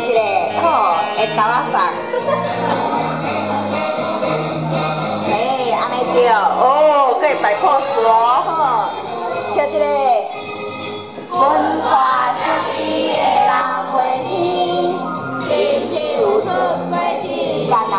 一个吼，会豆仔送。哎，安尼对哦，佫会摆 pose 哦，吼，笑一个。文化城市的人袂天，心手出袂天，赞啊！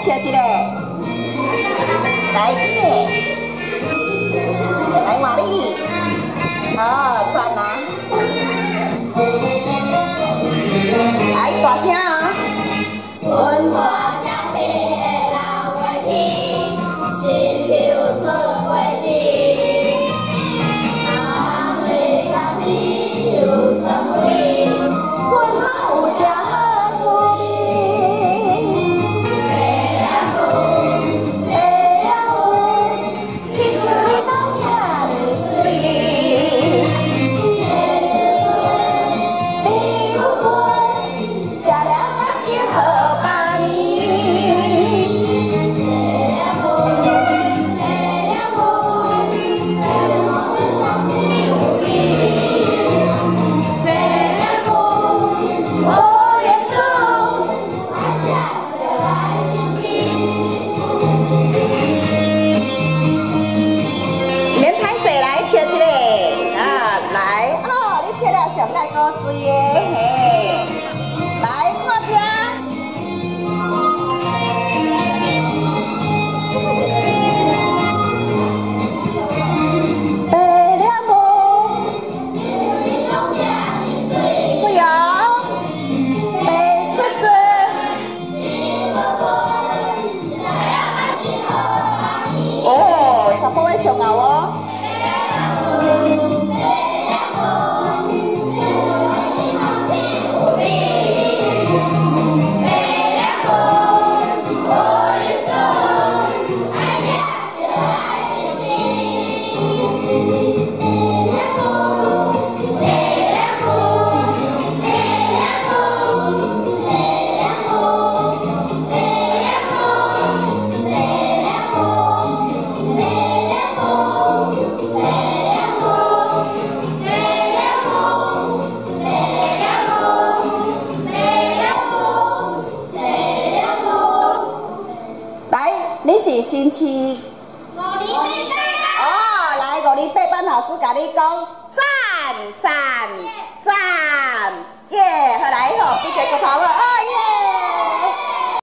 笑一个，来你，来换你，好，赞啊！来大声啊！文化城市的人袂天，心手出袂天，汗水甘甜又酸味，阮口有正好滋味。 上爱古锥的嘿，来看车。白了无？水哦，白雪雪。哦，查甫的上后哦。 你是星期5年8班哦，来5年8班老师甲你讲，赞，耶，好来吼，比这个。